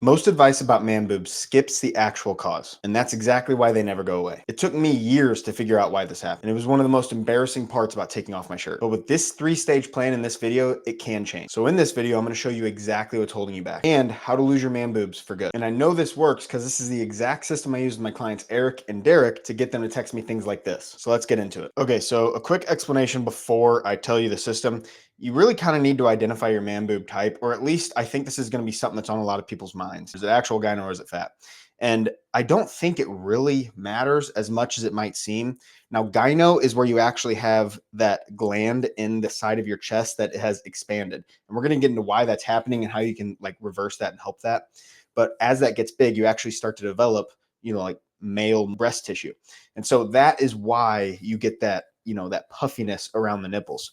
Most advice about man boobs skips the actual cause, and that's exactly why they never go away. It took me years to figure out why this happened, and it was one of the most embarrassing parts about taking off my shirt. But with this 3-stage plan in this video, it can change. So in this video, I'm going to show you exactly what's holding you back and how to lose your man boobs for good. And I know this works because this is the exact system I use with my clients Eric and Derek to get them to text me things like this. So let's get into it. Okay, so a quick explanation before I tell you the system. You really kind of need to identify your man boob type, or at least I think this is going to be something that's on a lot of people's minds. Is it actual gyno or is it fat? And I don't think it really matters as much as it might seem. Now, gyno is where you actually have that gland in the side of your chest that has expanded. And we're going to get into why that's happening and how you can like reverse that and help that. But as that gets big, you actually start to develop, like male breast tissue. And so that is why you get that, that puffiness around the nipples.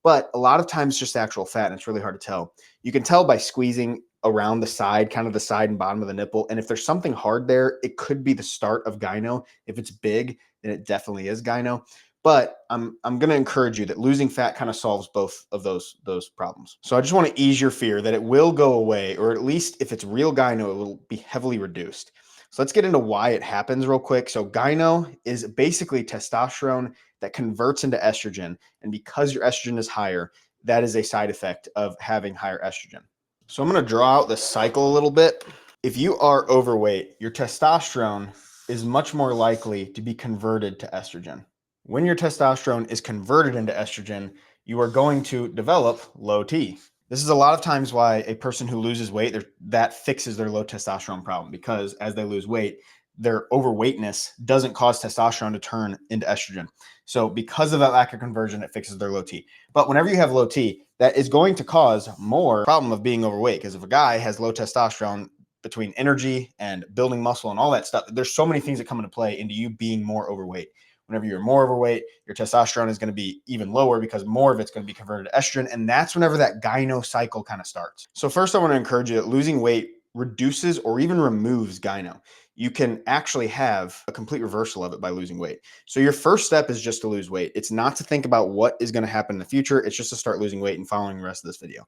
But a lot of times just actual fat, and it's really hard to tell. You can tell by squeezing around the side, kind of the side and bottom of the nipple. And if there's something hard there, it could be the start of gyno. If it's big, then it definitely is gyno. But I'm going to encourage you that losing fat kind of solves both of those problems. So I just want to ease your fear that it will go away, or at least if it's real gyno, it will be heavily reduced. So let's get into why it happens real quick. So gyno is basically testosterone that converts into estrogen. And because your estrogen is higher, that is a side effect of having higher estrogen. So I'm going to draw out the cycle a little bit. If you are overweight, your testosterone is much more likely to be converted to estrogen. When your testosterone is converted into estrogen, you are going to develop low T. This is a lot of times why a person who loses weight, that fixes their low testosterone problem, because as they lose weight, their overweightness doesn't cause testosterone to turn into estrogen. So because of that lack of conversion, it fixes their low T. But whenever you have low T, that is going to cause more problem of being overweight, because if a guy has low testosterone, between energy and building muscle and all that stuff, there's so many things that come into play into you being more overweight. Whenever you're more overweight, your testosterone is going to be even lower because more of it's going to be converted to estrogen. And that's whenever that gyno cycle kind of starts. So first, I want to encourage you that losing weight reduces or even removes gyno. You can actually have a complete reversal of it by losing weight. So your first step is just to lose weight. It's not to think about what is going to happen in the future. It's just to start losing weight and following the rest of this video.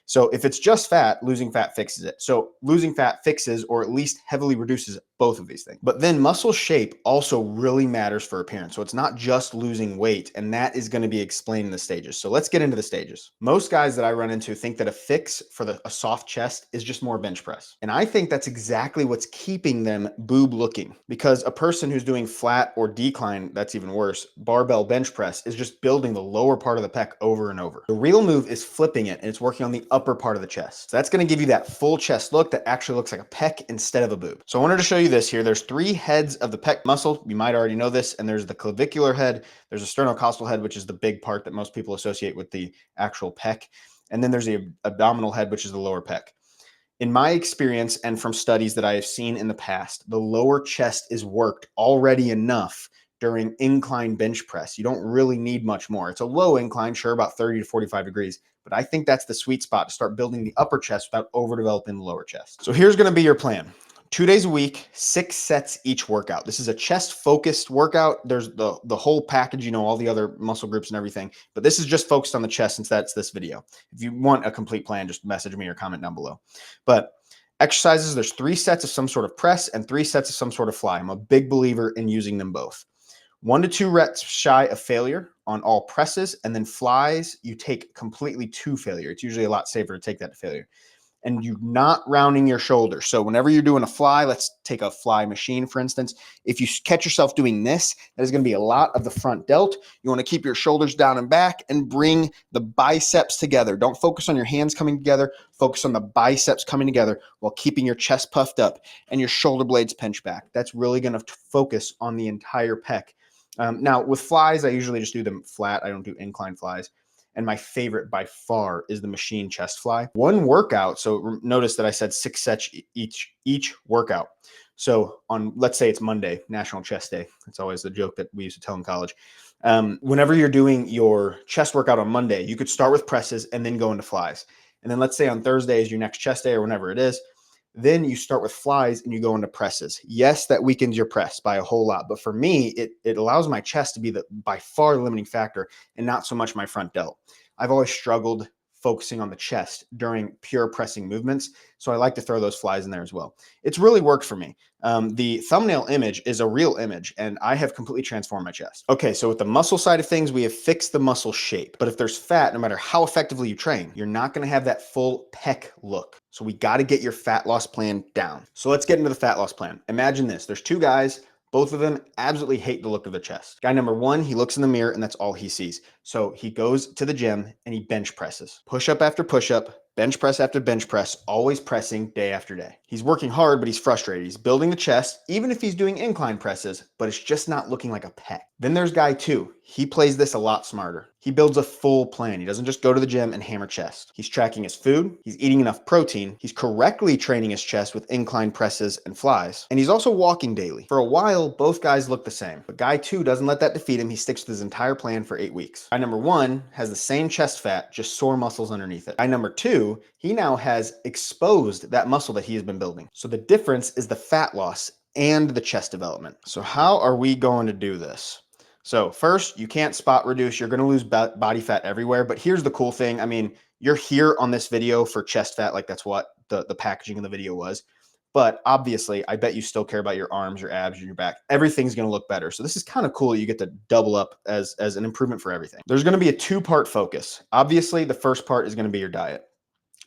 So if it's just fat, losing fat fixes it. So losing fat fixes, or at least heavily reduces, both of these things. But then muscle shape also really matters for appearance. So it's not just losing weight, and that is going to be explained in the stages. So let's get into the stages. Most guys that I run into think that a fix for a soft chest is just more bench press. And I think that's exactly what's keeping them boob looking, because a person who's doing flat or decline, that's even worse, barbell bench press, is just building the lower part of the pec over and over. The real move is flipping it, and it's working on the upper part of the chest. So that's going to give you that full chest look that actually looks like a pec instead of a boob. So I wanted to show you this here. There's 3 heads of the pec muscle. You might already know this. And there's the clavicular head. There's a sternocostal head, which is the big part that most people associate with the actual pec. And then there's the abdominal head, which is the lower pec. In my experience and from studies that I have seen in the past, the lower chest is worked already enough during incline bench press. You don't really need much more. It's a low incline, sure, about 30 to 45 degrees, but I think that's the sweet spot to start building the upper chest without overdeveloping the lower chest. So here's going to be your plan. 2 days a week, 6 sets each workout. This is a chest focused workout. There's the whole package, all the other muscle groups and everything, but this is just focused on the chest since that's this video. If you want a complete plan, just message me or comment down below. But exercises, there's 3 sets of some sort of press and 3 sets of some sort of fly. I'm a big believer in using them both. 1 to 2 reps shy of failure on all presses, and then flies you take completely to failure. It's usually a lot safer to take that to failure. And you're not rounding your shoulders. So whenever you're doing a fly, let's take a fly machine, for instance. If you catch yourself doing this, that is going to be a lot of the front delt. You want to keep your shoulders down and back and bring the biceps together. Don't focus on your hands coming together. Focus on the biceps coming together while keeping your chest puffed up and your shoulder blades pinched back. That's really going to focus on the entire pec. Now, with flies, I usually just do them flat. I don't do incline flies. And my favorite by far is the machine chest fly. One workout, so notice that I said 6 sets each workout. So on, let's say it's Monday, National Chest Day. That's always the joke that we used to tell in college. Whenever you're doing your chest workout on Monday, you could start with presses and then go into flies. And then let's say on Thursday is your next chest day or whenever it is. Then you start with flies and you go into presses. Yes, that weakens your press by a whole lot. But for me, it allows my chest to be the by far limiting factor and not so much my front delt. I've always struggled focusing on the chest during pure pressing movements. So I like to throw those flies in there as well. It's really worked for me. The thumbnail image is a real image, and I have completely transformed my chest. Okay, so with the muscle side of things, we have fixed the muscle shape. But if there's fat, no matter how effectively you train, you're not gonna have that full pec look. So we gotta get your fat loss plan down. So let's get into the fat loss plan. Imagine this, there's two guys, both of them absolutely hate the look of their chest. Guy number one, he looks in the mirror and that's all he sees. So he goes to the gym and he bench presses. Push up after push up, bench press after bench press, always pressing day after day. He's working hard, but he's frustrated. He's building the chest, even if he's doing incline presses, but it's just not looking like a pec. Then there's guy two. He plays this a lot smarter. He builds a full plan. He doesn't just go to the gym and hammer chest. He's tracking his food. He's eating enough protein. He's correctly training his chest with incline presses and flies. And he's also walking daily. For a while, both guys look the same. But guy two doesn't let that defeat him. He sticks to his entire plan for 8 weeks. Guy number one has the same chest fat, just sore muscles underneath it. Guy number two, he now has exposed that muscle that he has been building. So the difference is the fat loss and the chest development. So how are we going to do this? So first, you can't spot reduce. You're going to lose body fat everywhere. But here's the cool thing. I mean, you're here on this video for chest fat. Like that's what the packaging of the video was. But obviously, I bet you still care about your arms, your abs, and your back. Everything's going to look better. So this is kind of cool. You get to double up as an improvement for everything. There's going to be a two-part focus. Obviously, the first part is going to be your diet.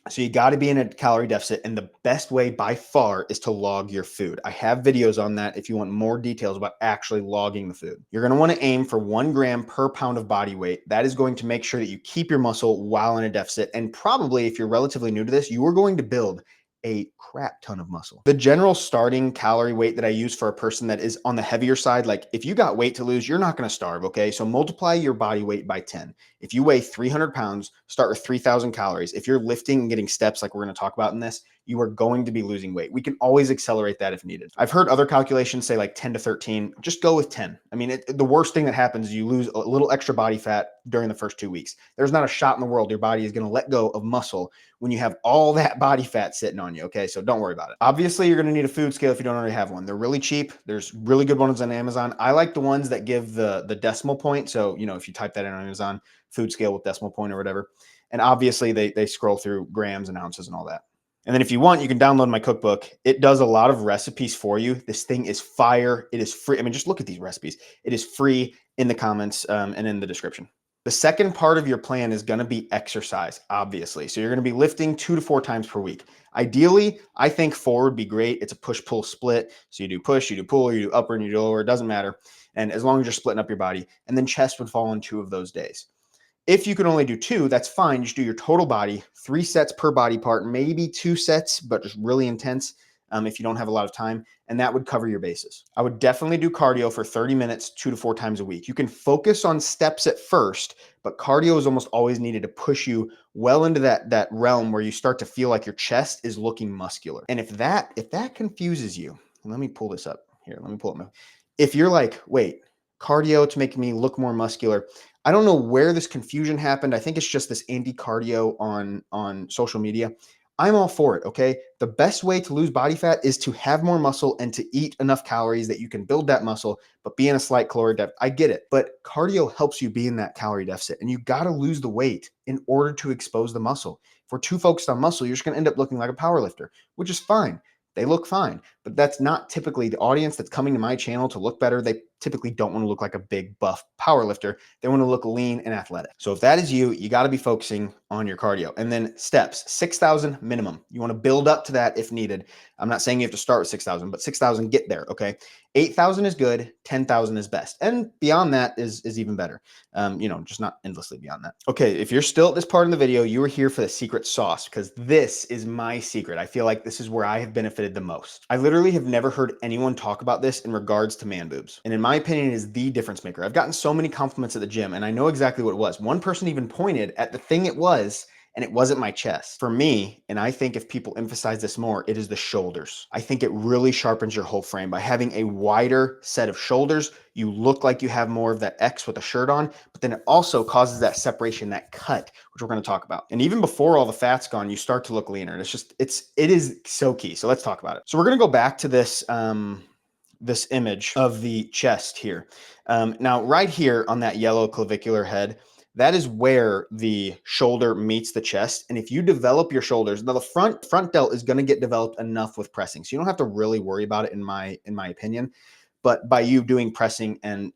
So you got to be in a calorie deficit, and the best way by far is to log your food. I have videos on that if you want more details about actually logging the food. You're going to want to aim for 1 gram per pound of body weight. That is going to make sure that you keep your muscle while in a deficit. And probably if you're relatively new to this, you are going to build a crap ton of muscle. The general starting calorie weight that I use for a person that is on the heavier side, like if you got weight to lose, you're not going to starve, okay? So multiply your body weight by 10. If you weigh 300 pounds, start with 3,000 calories. If you're lifting and getting steps like we're going to talk about in this, you are going to be losing weight. We can always accelerate that if needed. I've heard other calculations say like 10 to 13. Just go with 10. I mean, the worst thing that happens is you lose a little extra body fat during the first 2 weeks. There's not a shot in the world your body is going to let go of muscle when you have all that body fat sitting on you, okay? So don't worry about it. Obviously, you're going to need a food scale if you don't already have one. They're really cheap. There's really good ones on Amazon. I like the ones that give the decimal point. So, you know, if you type that in on Amazon, food scale with decimal point or whatever. And obviously, they scroll through grams and ounces and all that. And then if you want, you can download my cookbook. It does a lot of recipes for you. This thing is fire. It is free. I mean, just look at these recipes. It is free in the comments and in the description. The second part of your plan is going to be exercise, obviously. So you're going to be lifting 2 to 4 times per week. Ideally, I think 4 would be great. It's a push-pull split. So you do push, you do pull, you do upper, and you do lower. It doesn't matter. And as long as you're splitting up your body. And then chest would fall on 2 of those days. If you can only do 2, that's fine. Just do your total body, 3 sets per body part, maybe 2 sets, but just really intense if you don't have a lot of time, and that would cover your bases. I would definitely do cardio for 30 minutes, 2 to 4 times a week. You can focus on steps at first, but cardio is almost always needed to push you well into that realm where you start to feel like your chest is looking muscular. And if that confuses you, let me pull this up here. Let me pull it up. If you're like, wait, cardio to make me look more muscular, I don't know where this confusion happened. I think it's just this anti-cardio on social media. I'm all for it, okay? The best way to lose body fat is to have more muscle and to eat enough calories that you can build that muscle, but be in a slight caloric deficit. I get it, but cardio helps you be in that calorie deficit, and you got to lose the weight in order to expose the muscle. If we're too focused on muscle, you're just going to end up looking like a power lifter, which is fine. They look fine, but that's not typically the audience that's coming to my channel to look better. They typically don't want to look like a big buff power lifter. They want to look lean and athletic. So if that is you, you got to be focusing on your cardio. And then steps, 6,000 minimum. You want to build up to that if needed. I'm not saying you have to start with 6,000, but 6,000, get there, okay? 8,000 is good, 10,000 is best. And beyond that is even better. Just not endlessly beyond that. Okay, if you're still at this part of the video, you are here for the secret sauce because this is my secret. I feel like this is where I have benefited the most. I literally have never heard anyone talk about this in regards to man boobs. And in my opinion, it is the difference maker. I've gotten so many compliments at the gym and I know exactly what it was. One person even pointed at the thing it was, and it wasn't my chest. For me, and I think if people emphasize this more, it is the shoulders. I think it really sharpens your whole frame. By having a wider set of shoulders, you look like you have more of that X with a shirt on, but then it also causes that separation, that cut, which we're going to talk about. And even before all the fat's gone, you start to look leaner. And it is so key. So let's talk about it. So we're going to go back to this, this image of the chest here. Now, right here on that yellow clavicular head, that is where the shoulder meets the chest. And if you develop your shoulders, now the front delt is going to get developed enough with pressing. So you don't have to really worry about it in my opinion. But by you doing pressing and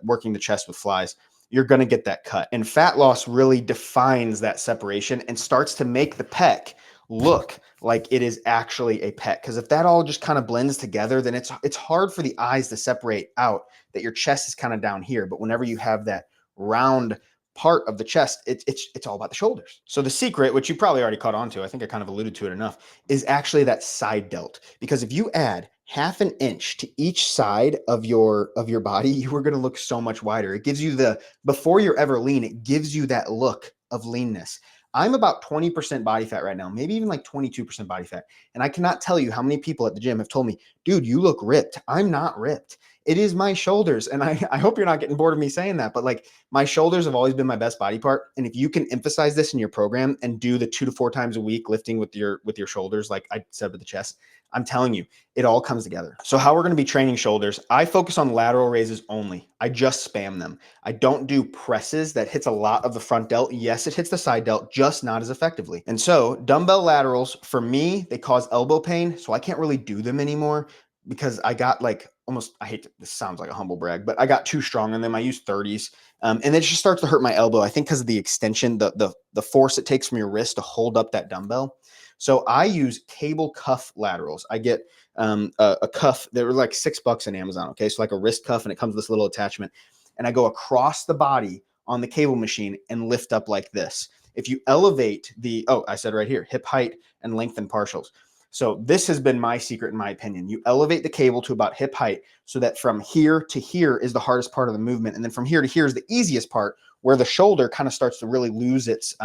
working the chest with flies, you're going to get that cut. And fat loss really defines that separation and starts to make the pec look like it is actually a pec. Because if that all just kind of blends together, then it's hard for the eyes to separate out that your chest is kind of down here. But whenever you have that round part of the chest, it's all about the shoulders. So the secret, which you probably already caught on to, I think I kind of alluded to it enough, is actually that side delt. Because if you add half an inch to each side of your body, you are going to look so much wider. It gives you the, before you're ever lean, it gives you that look of leanness. I'm about 20% body fat right now, maybe even like 22% body fat. And I cannot tell you how many people at the gym have told me, dude, you look ripped. I'm not ripped. It is my shoulders. And I hope you're not getting bored of me saying that, but like my shoulders have always been my best body part. And if you can emphasize this in your program and do the 2 to 4 times a week lifting with your shoulders, like I said with the chest, I'm telling you, it all comes together. So how we're going to be training shoulders, I focus on lateral raises only. I just spam them. I don't do presses that hits a lot of the front delt. Yes, it hits the side delt, just not as effectively. And so dumbbell laterals, for me, they cause elbow pain. So I can't really do them anymore because I got like almost, I hate to, this sounds like a humble brag, but I got too strong in them. I use 30s. And it just starts to hurt my elbow. I think because of the extension, the force it takes from your wrist to hold up that dumbbell. So I use cable cuff laterals. I get a cuff. They were like $6 on Amazon. Okay. So like a wrist cuff, and it comes with this little attachment, and I go across the body on the cable machine and lift up like this. If you elevate the, oh, I said right here, hip height and lengthen partials. So this has been my secret, in my opinion. You elevate the cable to about hip height so that from here to here is the hardest part of the movement. And then from here to here is the easiest part, where the shoulder kind of starts to really lose its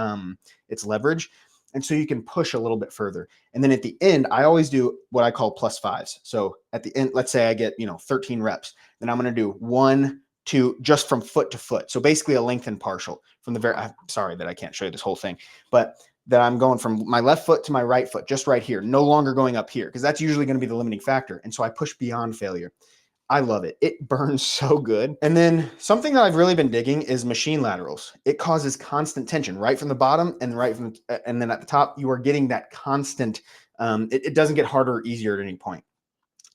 leverage. And so you can push a little bit further. And then at the end, I always do what I call +5s. So at the end, let's say I get, 13 reps, then I'm going to do 1, 2, just from foot to foot. So basically a lengthened partial from the very, I'm sorry that I can't show you this whole thing, but that I'm going from my left foot to my right foot, just right here, no longer going up here, because that's usually going to be the limiting factor. And so I push beyond failure. I love it. It burns so good. And then something that I've really been digging is machine laterals. It causes constant tension right from the bottom and and then at the top, you are getting that constant, it doesn't get harder or easier at any point.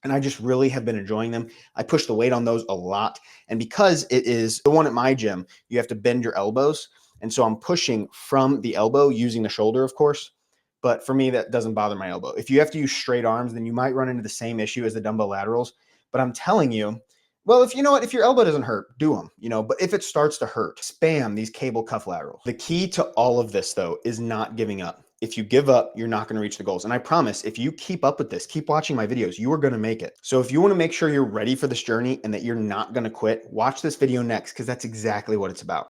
And I just really have been enjoying them. I push the weight on those a lot. And because it is the one at my gym, you have to bend your elbows. And so I'm pushing from the elbow using the shoulder, of course. But for me, that doesn't bother my elbow. If you have to use straight arms, then you might run into the same issue as the dumbbell laterals. But I'm telling you, well, if you know what, if your elbow doesn't hurt, do them, but if it starts to hurt, spam these cable cuff laterals. The key to all of this, though, is not giving up. If you give up, you're not going to reach the goals. And I promise, if you keep up with this, keep watching my videos, you are going to make it. So if you want to make sure you're ready for this journey and that you're not going to quit, watch this video next, because that's exactly what it's about.